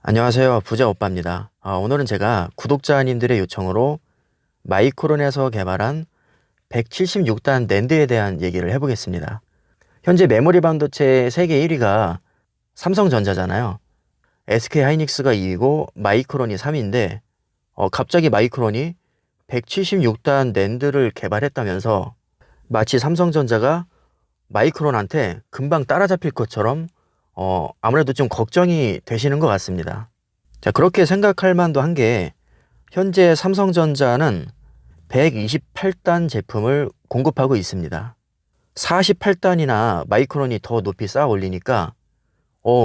안녕하세요. 부자 오빠입니다. 오늘은 제가 구독자님들의 요청으로 마이크론에서 개발한 176단 낸드에 대한 얘기를 해보겠습니다. 현재 메모리 반도체 세계 1위가 삼성전자잖아요. SK 하이닉스가 2위고 마이크론이 3위인데 갑자기 마이크론이 176단 낸드를 개발했다면서 마치 삼성전자가 마이크론한테 금방 따라잡힐 것처럼 아무래도 좀 걱정이 되시는 것 같습니다. 자, 그렇게 생각할 만도 한 게 현재 삼성전자는 128단 제품을 공급하고 있습니다. 48단이나 마이크론이 더 높이 쌓아 올리니까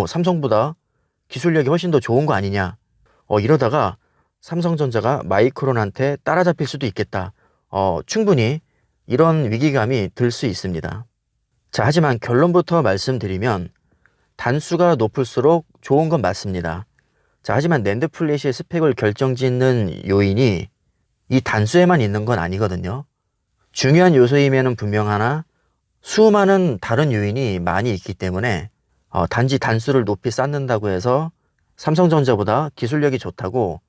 삼성보다 기술력이 훨씬 더 좋은 거 아니냐. 이러다가 삼성전자가 마이크론한테 따라잡힐 수도 있겠다. 충분히 이런 위기감이 들 수 있습니다. 자, 하지만 결론부터 말씀드리면 단수가 높을수록 좋은 건 맞습니다. 자, 하지만 낸드 플래시의 스펙을 결정짓는 요인이 이 단수에만 있는 건 아니거든요. 중요한 요소이면은 분명하나 수많은 다른 요인이 많이 있기 때문에 단지 단수를 높이 쌓는다고 해서 삼성전자보다 기술력이 좋다고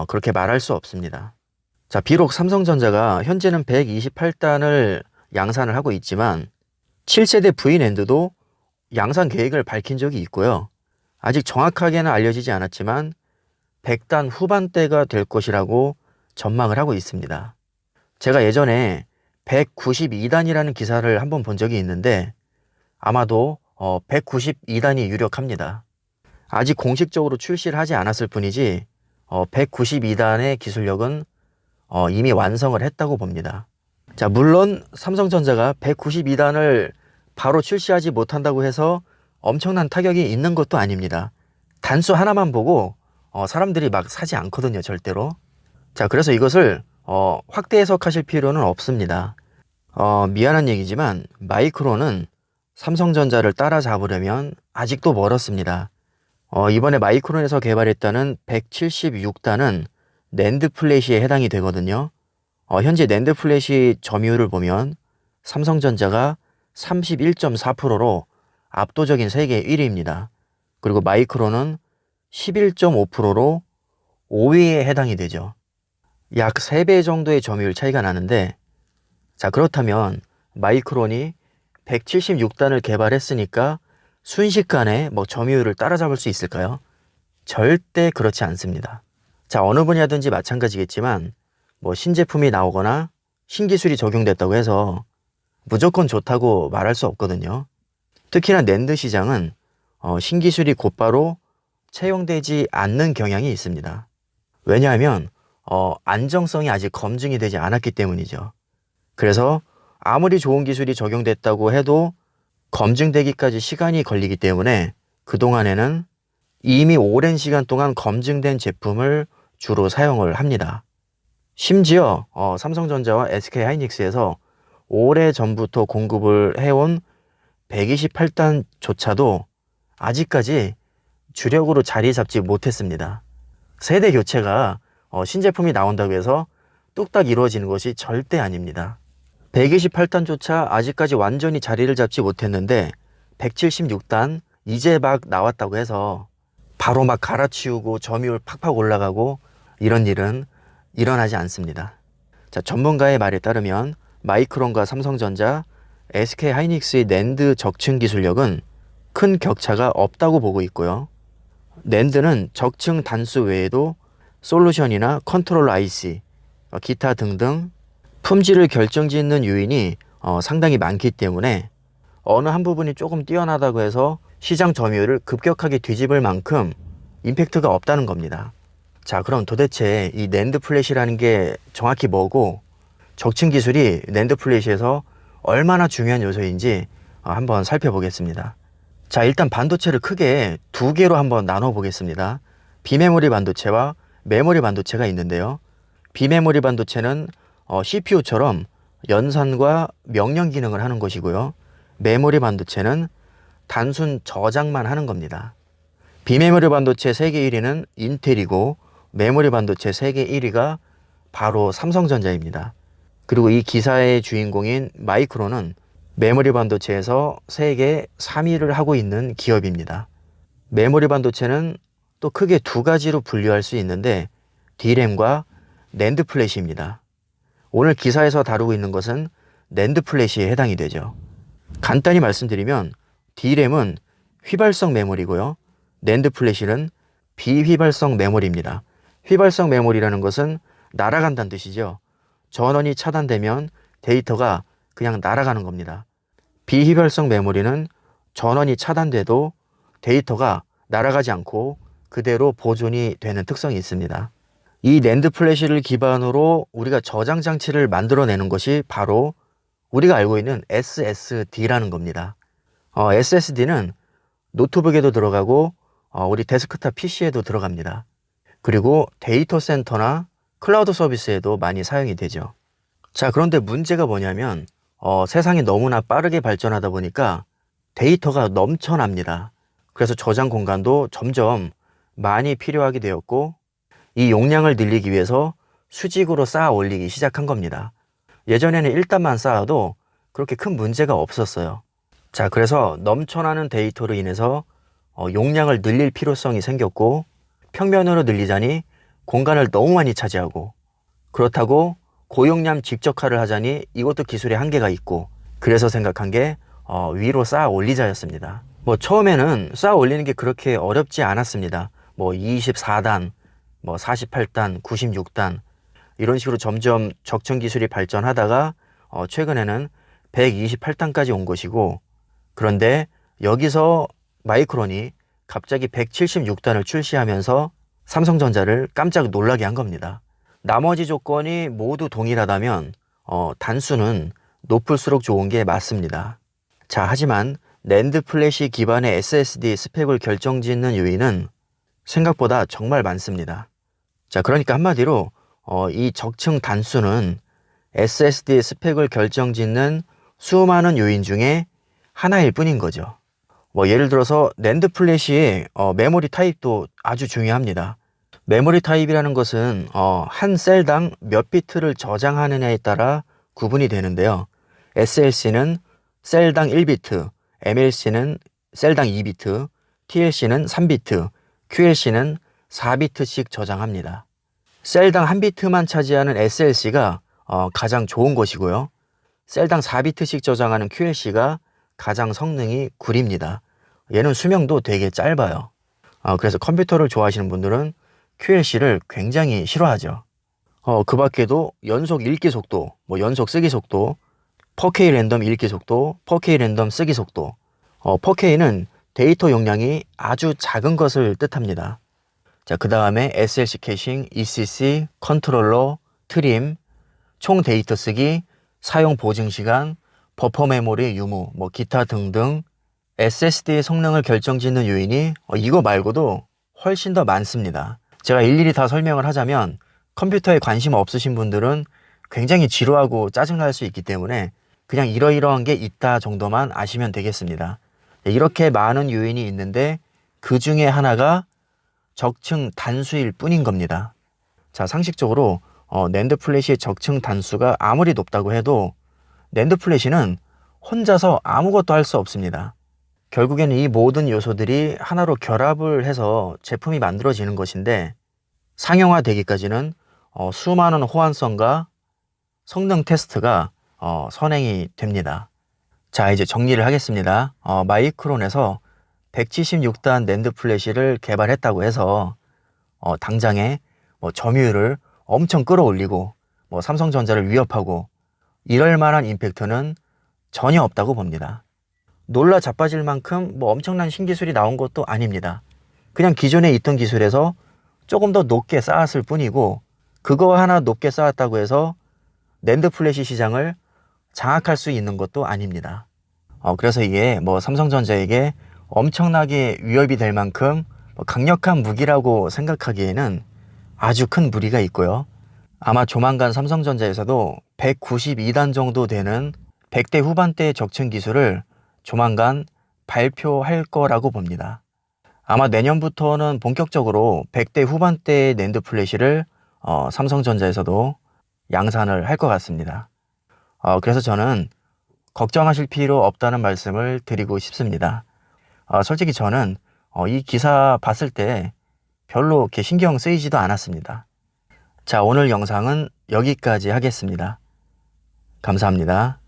그렇게 말할 수 없습니다. 자, 비록 삼성전자가 현재는 128단을 양산을 하고 있지만 7세대 V낸드도 양산 계획을 밝힌 적이 있고요. 아직 정확하게는 알려지지 않았지만 100단 후반대가 될 것이라고 전망을 하고 있습니다. 제가 예전에 192단이라는 기사를 한번 본 적이 있는데 아마도 192단이 유력합니다. 아직 공식적으로 출시를 하지 않았을 뿐이지 192단의 기술력은 이미 완성을 했다고 봅니다. 자, 물론 삼성전자가 192단을 바로 출시하지 못한다고 해서 엄청난 타격이 있는 것도 아닙니다. 단수 하나만 보고 사람들이 막 사지 않거든요, 절대로. 자, 그래서 이것을 확대 해석하실 필요는 없습니다. 미안한 얘기지만 마이크론은 삼성전자를 따라잡으려면 아직도 멀었습니다. 이번에 마이크론에서 개발했다는 176단은 낸드 플래시에 해당이 되거든요. 현재 낸드 플래시 점유율을 보면 삼성전자가 31.4%로 압도적인 세계 1위입니다. 그리고 마이크론은 11.5%로 5위에 해당이 되죠. 약 3배 정도의 점유율 차이가 나는데, 자, 그렇다면 마이크론이 176단을 개발했으니까 순식간에 점유율을 따라잡을 수 있을까요? 절대 그렇지 않습니다. 자, 어느 분야든지 마찬가지겠지만 신제품이 나오거나 신기술이 적용됐다고 해서 무조건 좋다고 말할 수 없거든요. 특히나 낸드 시장은 신기술이 곧바로 채용되지 않는 경향이 있습니다. 왜냐하면 안정성이 아직 검증이 되지 않았기 때문이죠. 그래서 아무리 좋은 기술이 적용됐다고 해도 검증되기까지 시간이 걸리기 때문에 그동안에는 이미 오랜 시간 동안 검증된 제품을 주로 사용을 합니다. 심지어 삼성전자와 SK 하이닉스에서 오래 전부터 공급을 해온 128단조차도 아직까지 주력으로 자리 잡지 못했습니다. 세대 교체가 신제품이 나온다고 해서 뚝딱 이루어지는 것이 절대 아닙니다. 128단조차 아직까지 완전히 자리를 잡지 못했는데 176단 이제 막 나왔다고 해서 바로 막 갈아치우고 점유율 팍팍 올라가고 이런 일은 일어나지 않습니다. 자, 전문가의 말에 따르면 마이크론과 삼성전자, SK 하이닉스의 낸드 적층 기술력은 큰 격차가 없다고 보고 있고요. 낸드는 적층 단수 외에도 솔루션이나 컨트롤 IC, 기타 등등 품질을 결정짓는 요인이 상당히 많기 때문에 어느 한 부분이 조금 뛰어나다고 해서 시장 점유율을 급격하게 뒤집을 만큼 임팩트가 없다는 겁니다. 자, 그럼 도대체 이 낸드 플래시라는 게 정확히 뭐고 적층 기술이 낸드 플래시에서 얼마나 중요한 요소인지 한번 살펴보겠습니다. 자, 일단 반도체를 크게 두 개로 한번 나눠 보겠습니다. 비메모리 반도체와 메모리 반도체가 있는데요. 비메모리 반도체는 CPU처럼 연산과 명령 기능을 하는 것이고요. 메모리 반도체는 단순 저장만 하는 겁니다. 비메모리 반도체 세계 1위는 인텔이고 메모리 반도체 세계 1위가 바로 삼성전자입니다. 그리고 이 기사의 주인공인 마이크론은 메모리 반도체에서 세계 3위를 하고 있는 기업입니다. 메모리 반도체는 또 크게 두 가지로 분류할 수 있는데 D램과 낸드 플래시입니다. 오늘 기사에서 다루고 있는 것은 낸드 플래시에 해당이 되죠. 간단히 말씀드리면 D램은 휘발성 메모리고요. 낸드 플래시는 비휘발성 메모리입니다. 휘발성 메모리라는 것은 날아간다는 뜻이죠. 전원이 차단되면 데이터가 그냥 날아가는 겁니다. 비휘발성 메모리는 전원이 차단돼도 데이터가 날아가지 않고 그대로 보존이 되는 특성이 있습니다. 이 낸드 플래시를 기반으로 우리가 저장 장치를 만들어내는 것이 바로 우리가 알고 있는 SSD라는 겁니다. SSD는 노트북에도 들어가고 우리 데스크탑 PC에도 들어갑니다. 그리고 데이터 센터나 클라우드 서비스에도 많이 사용이 되죠. 자, 그런데 문제가 뭐냐면 세상이 너무나 빠르게 발전하다 보니까 데이터가 넘쳐납니다. 그래서 저장 공간도 점점 많이 필요하게 되었고 이 용량을 늘리기 위해서 수직으로 쌓아 올리기 시작한 겁니다. 예전에는 1단만 쌓아도 그렇게 큰 문제가 없었어요. 자, 그래서 넘쳐나는 데이터로 인해서 용량을 늘릴 필요성이 생겼고 평면으로 늘리자니 공간을 너무 많이 차지하고 그렇다고 고용량 직접화를 하자니 이것도 기술의 한계가 있고 그래서 생각한 게 위로 쌓아 올리자였습니다. 처음에는 쌓아 올리는 게 그렇게 어렵지 않았습니다. 24단, 48단, 96단 이런 식으로 점점 적층 기술이 발전하다가 최근에는 128단까지 온 것이고 그런데 여기서 마이크론이 갑자기 176단을 출시하면서 삼성전자를 깜짝 놀라게 한 겁니다. 나머지 조건이 모두 동일하다면 단수는 높을수록 좋은 게 맞습니다. 자, 하지만 낸드 플래시 기반의 SSD 스펙을 결정짓는 요인은 생각보다 정말 많습니다. 자, 그러니까 한마디로 이 적층 단수는 SSD 스펙을 결정짓는 수많은 요인 중에 하나일 뿐인 거죠. 예를 들어서 낸드 플래시의 메모리 타입도 아주 중요합니다. 메모리 타입이라는 것은 한 셀당 몇 비트를 저장하느냐에 따라 구분이 되는데요. SLC는 셀당 1비트, MLC는 셀당 2비트, TLC는 3비트, QLC는 4비트씩 저장합니다. 셀당 1비트만 차지하는 SLC가 가장 좋은 것이고요. 셀당 4비트씩 저장하는 QLC가 가장 성능이 구립니다. 얘는 수명도 되게 짧아요. 그래서 컴퓨터를 좋아하시는 분들은 QLC를 굉장히 싫어하죠. 그 밖에도 연속 읽기 속도, 연속 쓰기 속도, 4K 랜덤 읽기 속도, 4K 랜덤 쓰기 속도. 4K는 데이터 용량이 아주 작은 것을 뜻합니다. 자, 그 다음에 SLC 캐싱, ECC, 컨트롤러, 트림, 총 데이터 쓰기, 사용 보증 시간, 버퍼 메모리 유무, 기타 등등 SSD의 성능을 결정짓는 요인이 이거 말고도 훨씬 더 많습니다. 제가 일일이 다 설명을 하자면 컴퓨터에 관심 없으신 분들은 굉장히 지루하고 짜증날 수 있기 때문에 그냥 이러이러한 게 있다 정도만 아시면 되겠습니다. 이렇게 많은 요인이 있는데 그 중에 하나가 적층 단수일 뿐인 겁니다. 자, 상식적으로 낸드 플래시의 적층 단수가 아무리 높다고 해도 낸드 플래시는 혼자서 아무것도 할 수 없습니다. 결국에는 이 모든 요소들이 하나로 결합을 해서 제품이 만들어지는 것인데 상용화되기까지는 수많은 호환성과 성능 테스트가 선행이 됩니다. 자, 이제 정리를 하겠습니다. 마이크론에서 176단 낸드 플래시를 개발했다고 해서 당장에 점유율을 엄청 끌어올리고 삼성전자를 위협하고 이럴 만한 임팩트는 전혀 없다고 봅니다. 놀라 자빠질 만큼 엄청난 신기술이 나온 것도 아닙니다. 그냥 기존에 있던 기술에서 조금 더 높게 쌓았을 뿐이고 그거 하나 높게 쌓았다고 해서 낸드 플래시 시장을 장악할 수 있는 것도 아닙니다. 그래서 이게 삼성전자에게 엄청나게 위협이 될 만큼 강력한 무기라고 생각하기에는 아주 큰 무리가 있고요. 아마 조만간 삼성전자에서도 192단 정도 되는 100대 후반대의 적층 기술을 조만간 발표할 거라고 봅니다. 아마 내년부터는 본격적으로 100대 후반대의 낸드 플래시를 삼성전자에서도 양산을 할 것 같습니다. 그래서 저는 걱정하실 필요 없다는 말씀을 드리고 싶습니다. 솔직히 저는 이 기사 봤을 때 별로 이렇게 신경 쓰이지도 않았습니다. 자, 오늘 영상은 여기까지 하겠습니다. 감사합니다.